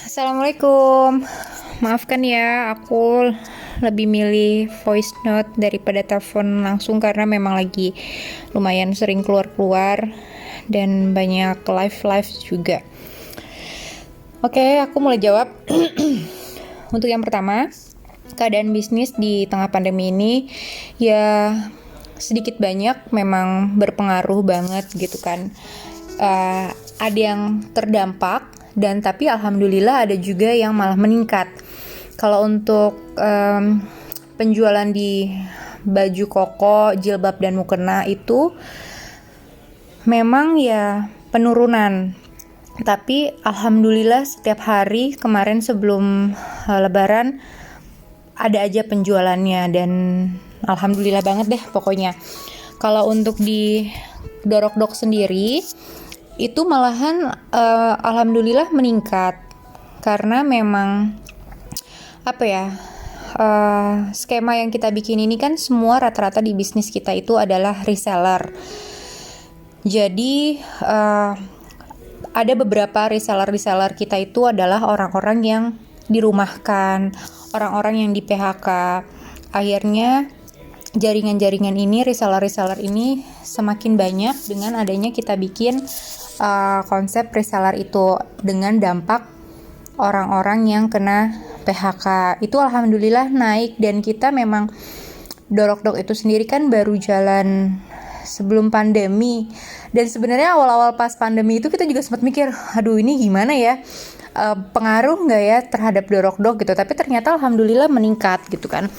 Assalamualaikum. Maafkan ya, aku lebih milih voice note daripada telepon langsung karena memang lagi lumayan sering keluar-keluar dan banyak live-live juga. Oke, aku mulai jawab. Untuk yang pertama, keadaan bisnis di tengah pandemi ini ya sedikit banyak memang berpengaruh banget gitu kan. Ada yang terdampak dan tapi alhamdulillah ada juga yang malah meningkat. Kalau untuk penjualan di baju koko, jilbab dan mukena itu memang ya penurunan. Tapi alhamdulillah setiap hari kemarin sebelum lebaran ada aja penjualannya dan alhamdulillah banget deh pokoknya. Kalau untuk di Dorokdok sendiri itu malahan alhamdulillah meningkat karena memang skema yang kita bikin ini kan semua rata-rata di bisnis kita itu adalah reseller. Jadi ada beberapa reseller kita itu adalah orang-orang yang dirumahkan, orang-orang yang di PHK. Akhirnya jaringan-jaringan ini, reseller ini semakin banyak dengan adanya kita bikin konsep reseller itu dengan dampak orang-orang yang kena PHK. Itu alhamdulillah naik dan kita memang Dorokdok itu sendiri kan baru jalan sebelum pandemi. Dan sebenarnya awal-awal pas pandemi itu kita juga sempat mikir, aduh ini gimana ya? Pengaruh nggak ya terhadap Dorokdok gitu. Tapi ternyata alhamdulillah meningkat gitu kan.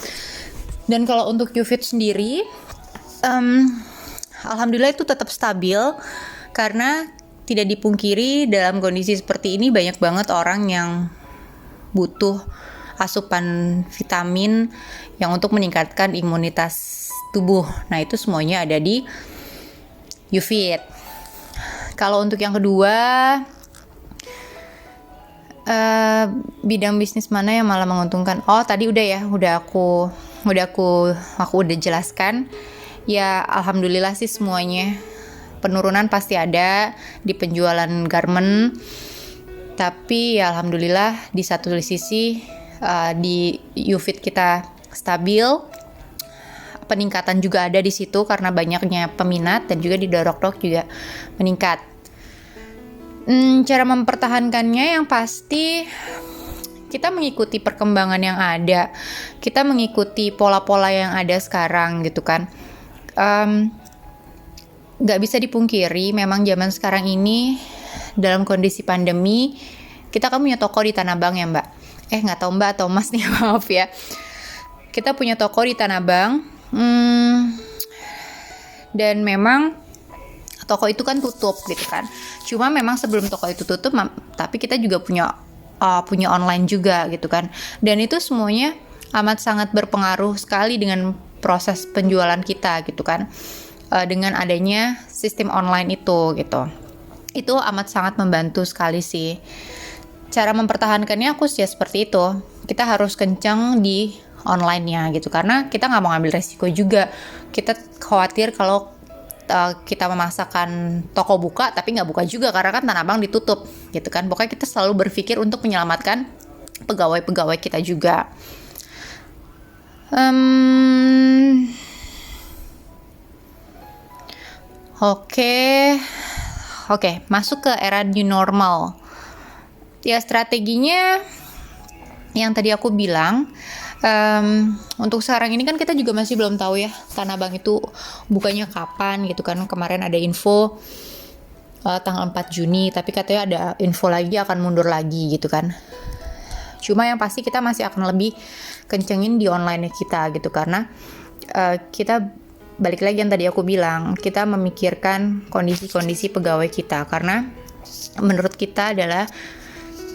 Dan kalau untuk YouFit sendiri, alhamdulillah itu tetap stabil karena tidak dipungkiri dalam kondisi seperti ini banyak banget orang yang butuh asupan vitamin yang untuk meningkatkan imunitas tubuh. Nah itu semuanya ada di YouFit. Kalau untuk yang kedua, bidang bisnis mana yang malah menguntungkan? Oh tadi udah aku udah jelaskan. Ya alhamdulillah sih semuanya. Penurunan pasti ada di penjualan garment. Tapi ya alhamdulillah di satu sisi di YouFit kita stabil. Peningkatan juga ada di situ karena banyaknya peminat dan juga di Dorokdok juga meningkat. Cara mempertahankannya yang pasti kita mengikuti perkembangan yang ada, kita mengikuti pola-pola yang ada sekarang gitu kan. Nggak bisa dipungkiri, memang zaman sekarang ini dalam kondisi pandemi, kita kan punya toko di Tanah Abang ya Mbak. Nggak tahu Mbak atau Mas nih, maaf ya. Kita punya toko di Tanah Abang, dan memang toko itu kan tutup gitu kan. Cuma memang sebelum toko itu tutup, tapi kita juga punya online juga gitu kan. Dan itu semuanya amat sangat berpengaruh sekali dengan proses penjualan kita gitu kan. Dengan adanya sistem online itu gitu. Itu amat sangat membantu sekali sih. Cara mempertahankannya aku sih seperti itu. Kita harus kencang di online-nya gitu. Karena kita nggak mau ngambil resiko juga. Kita khawatir kalau kita memaksakan toko buka tapi nggak buka juga karena kan Tanah Abang ditutup gitu kan. Pokoknya kita selalu berpikir untuk menyelamatkan pegawai-pegawai kita juga. Oke, masuk ke era new normal. Ya strateginya yang tadi aku bilang, untuk sekarang ini kan kita juga masih belum tahu ya Tanah Abang itu bukanya kapan gitu kan. Kemarin ada info tanggal 4 Juni, tapi katanya ada info lagi akan mundur lagi gitu kan. Cuma yang pasti kita masih akan lebih kencengin di online kita gitu karena kita balik lagi yang tadi aku bilang, kita memikirkan kondisi-kondisi pegawai kita karena menurut kita adalah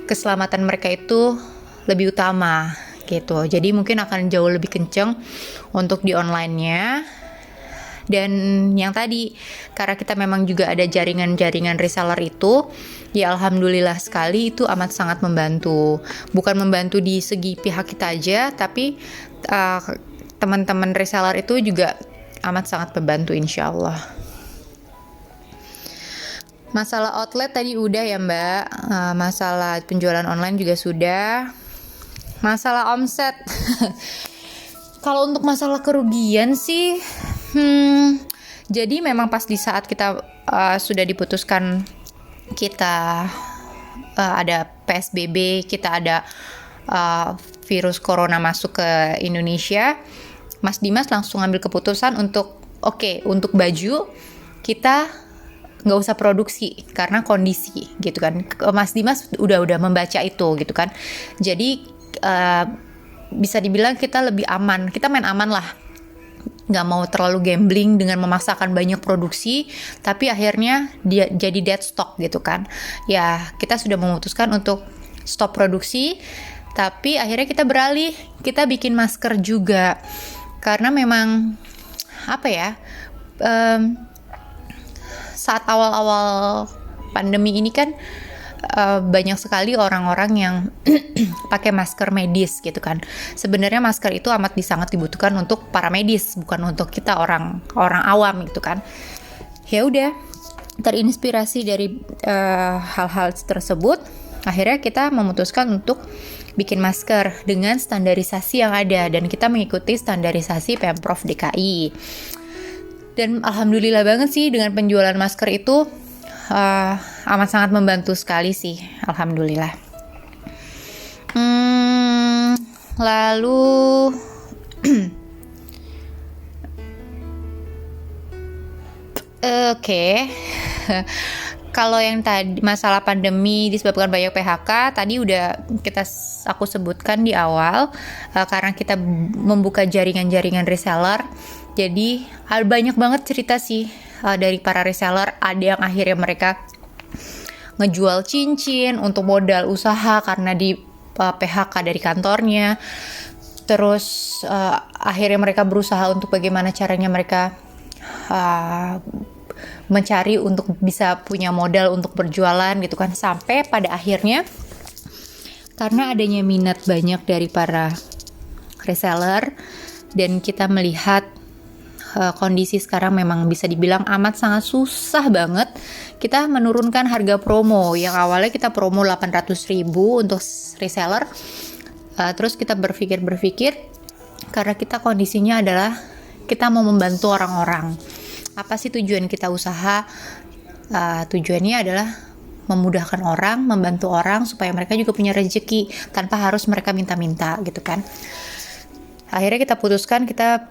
keselamatan mereka itu lebih utama gitu. Jadi mungkin akan jauh lebih kenceng untuk di online-nya. Dan yang tadi karena kita memang juga ada jaringan-jaringan reseller itu, ya alhamdulillah sekali itu amat sangat membantu. Bukan membantu di segi pihak kita aja, tapi teman-teman reseller itu juga amat sangat membantu insyaallah. Masalah outlet tadi udah ya Mbak. Masalah penjualan online juga sudah. Masalah omset. Kalau untuk masalah kerugian sih, jadi memang pas di saat kita sudah diputuskan kita ada PSBB, kita ada virus corona masuk ke Indonesia, Mas Dimas langsung ambil keputusan untuk untuk baju kita nggak usah produksi karena kondisi gitu kan. Mas Dimas udah membaca itu gitu kan. Jadi bisa dibilang kita lebih aman, kita main aman lah, nggak mau terlalu gambling dengan memaksakan banyak produksi tapi akhirnya dia jadi dead stock gitu kan. Ya kita sudah memutuskan untuk stop produksi, tapi akhirnya kita beralih, kita bikin masker juga karena memang saat awal-awal pandemi ini kan banyak sekali orang-orang yang pakai masker medis gitu kan. Sebenarnya masker itu sangat dibutuhkan untuk para medis, bukan untuk kita orang awam gitu kan. Ya udah, terinspirasi dari hal-hal tersebut, akhirnya kita memutuskan untuk bikin masker dengan standarisasi yang ada dan kita mengikuti standarisasi Pemprov DKI. Dan alhamdulillah banget sih dengan penjualan masker itu amat sangat membantu sekali sih, alhamdulillah. Lalu kalau yang tadi masalah pandemi disebabkan banyak PHK tadi udah aku sebutkan di awal, karena kita membuka jaringan-jaringan reseller. Jadi banyak banget cerita sih dari para reseller. Ada yang akhirnya mereka ngejual cincin untuk modal usaha karena di PHK dari kantornya. Terus akhirnya mereka berusaha untuk bagaimana caranya mereka mencari untuk bisa punya modal untuk berjualan gitu kan. Sampai pada akhirnya karena adanya minat banyak dari para reseller dan kita melihat kondisi sekarang memang bisa dibilang amat sangat susah banget, kita menurunkan harga promo. Yang awalnya kita promo 800.000 untuk reseller, terus kita berpikir karena kita kondisinya adalah kita mau membantu orang-orang. Apa sih tujuan kita usaha? Tujuannya adalah memudahkan orang, membantu orang supaya mereka juga punya rezeki tanpa harus mereka minta-minta gitu kan. Akhirnya kita putuskan kita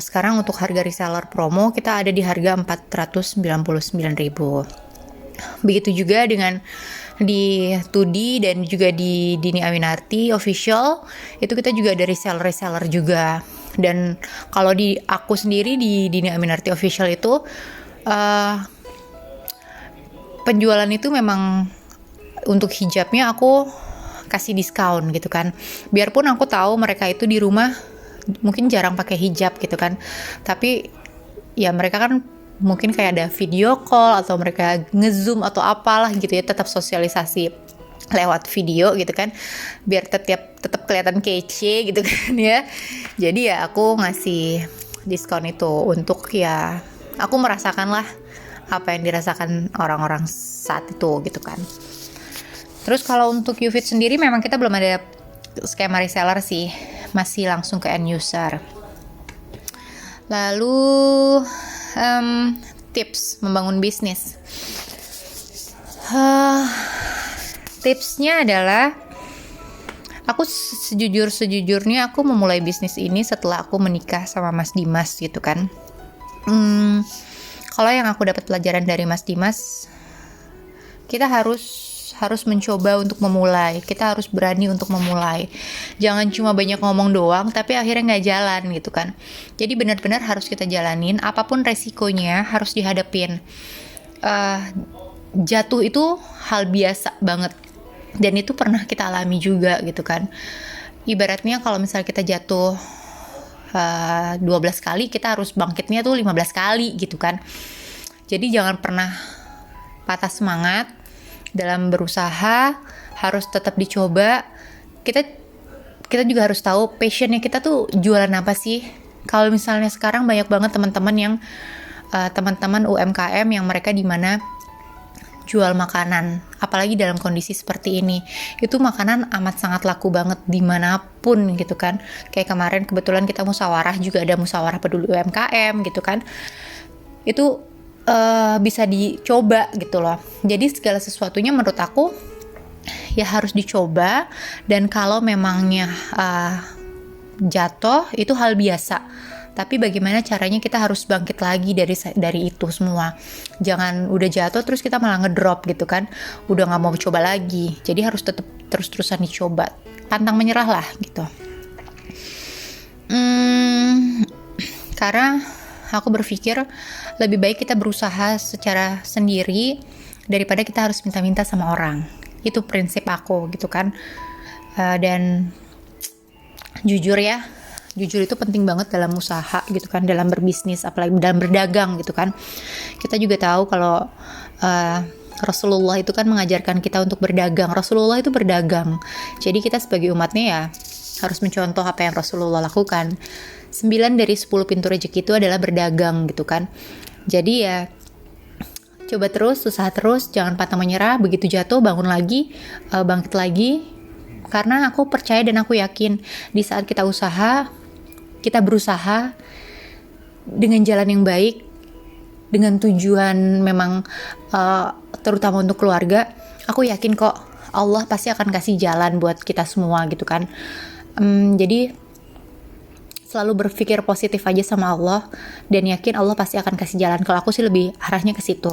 sekarang untuk harga reseller promo kita ada di harga 499.000. Begitu juga dengan di Tudi dan juga di Dini Aminarti official, itu kita juga ada reseller juga. Dan kalau di aku sendiri di Dini Aminarti official itu penjualan itu memang untuk hijabnya aku kasih diskon gitu kan. Biarpun aku tahu mereka itu di rumah mungkin jarang pakai hijab gitu kan, tapi ya mereka kan mungkin kayak ada video call atau mereka nge-zoom atau apalah gitu ya, tetap sosialisasi lewat video gitu kan, biar tetap kelihatan kece gitu kan ya. Jadi ya aku ngasih diskon itu untuk ya aku merasakan lah apa yang dirasakan orang-orang saat itu gitu kan. Terus kalau untuk YouFit sendiri memang kita belum ada skema reseller sih, masih langsung ke end user. Lalu tips membangun bisnis. Tipsnya adalah aku sejujurnya aku memulai bisnis ini setelah aku menikah sama Mas Dimas gitu kan. Kalau yang aku dapat pelajaran dari Mas Dimas, kita harus mencoba untuk memulai. Kita harus berani untuk memulai. Jangan cuma banyak ngomong doang, tapi akhirnya nggak jalan gitu kan. Jadi benar-benar harus kita jalanin. Apapun resikonya harus dihadapin. Jatuh itu hal biasa banget. Dan itu pernah kita alami juga gitu kan. Ibaratnya kalau misalnya kita jatuh 12 kali, kita harus bangkitnya tuh 15 kali gitu kan. Jadi jangan pernah patah semangat dalam berusaha, harus tetap dicoba. Kita juga harus tahu passionnya kita tuh jualan apa sih. Kalau misalnya sekarang banyak banget teman-teman UMKM yang mereka di mana jual makanan, apalagi dalam kondisi seperti ini. Itu makanan amat sangat laku banget dimanapun gitu kan. Kayak kemarin kebetulan kita musyawarah, juga ada musyawarah peduli UMKM gitu kan. Itu bisa dicoba gitu loh. Jadi segala sesuatunya menurut aku ya harus dicoba, dan kalau memangnya jatuh itu hal biasa. Tapi bagaimana caranya kita harus bangkit lagi dari itu semua. Jangan udah jatuh terus kita malah ngedrop gitu kan. Udah gak mau coba lagi. Jadi harus tetap terus-terusan dicoba. Pantang menyerah lah gitu. Karena aku berpikir lebih baik kita berusaha secara sendiri daripada kita harus minta-minta sama orang. Itu prinsip aku gitu kan. Dan jujur itu penting banget dalam usaha gitu kan, dalam berbisnis, apalagi dalam berdagang gitu kan. Kita juga tahu kalau Rasulullah itu kan mengajarkan kita untuk berdagang. Rasulullah itu berdagang. Jadi kita sebagai umatnya ya harus mencontoh apa yang Rasulullah lakukan. 9 dari 10 pintu rezeki itu adalah berdagang gitu kan. Jadi ya coba terus, usaha terus, jangan pantang menyerah. Begitu jatuh bangun lagi, bangkit lagi. Karena aku percaya dan aku yakin di saat kita berusaha dengan jalan yang baik, dengan tujuan memang terutama untuk keluarga, aku yakin kok Allah pasti akan kasih jalan buat kita semua gitu kan. Jadi selalu berpikir positif aja sama Allah dan yakin Allah pasti akan kasih jalan. Kalau aku sih lebih arahnya ke situ.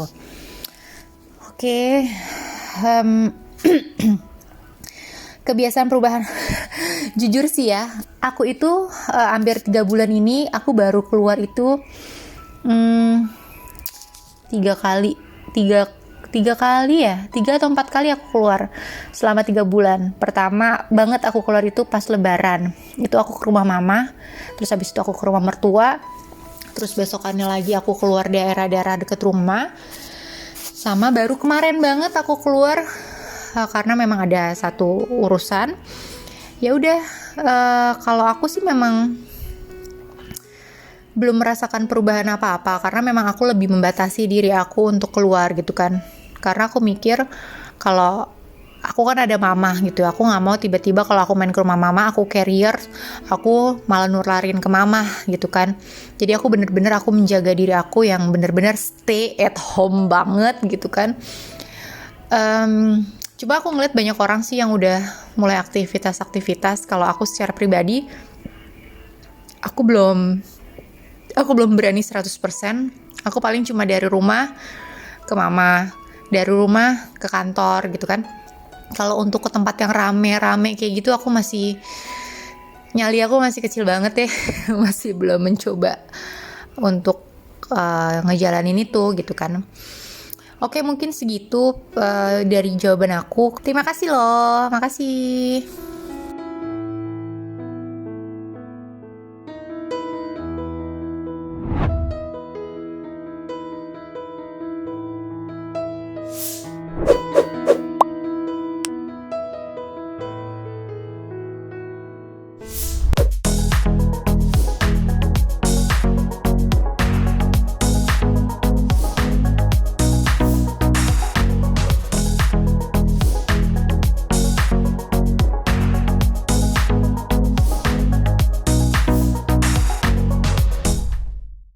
Oke. Kebiasaan perubahan. Jujur sih ya, aku itu hampir 3 bulan ini aku baru keluar itu 3 kali 3 atau 4 kali aku keluar selama 3 bulan. Pertama banget aku keluar itu pas lebaran. Itu aku ke rumah mama, terus habis itu aku ke rumah mertua, terus besokannya lagi aku keluar daerah-daerah deket rumah. Sama baru kemarin banget aku keluar karena memang ada satu urusan. Ya udah, kalau aku sih memang belum merasakan perubahan apa-apa, karena memang aku lebih membatasi diri aku untuk keluar gitu kan. Karena aku mikir kalau aku kan ada mama gitu, aku nggak mau tiba-tiba kalau aku main ke rumah mama, aku carrier, aku malah nularin ke mama gitu kan. Jadi aku bener-bener aku menjaga diri aku yang bener-bener stay at home banget gitu kan. Coba aku ngeliat banyak orang sih yang udah mulai aktivitas. Kalau aku secara pribadi, aku belum berani 100%. Aku paling cuma dari rumah ke mama, dari rumah ke kantor gitu kan. Kalau untuk ke tempat yang rame-rame kayak gitu, nyali aku masih kecil banget ya. Masih belum mencoba untuk ngejalanin itu gitu kan. Oke, mungkin segitu dari jawaban aku. Terima kasih loh, makasih.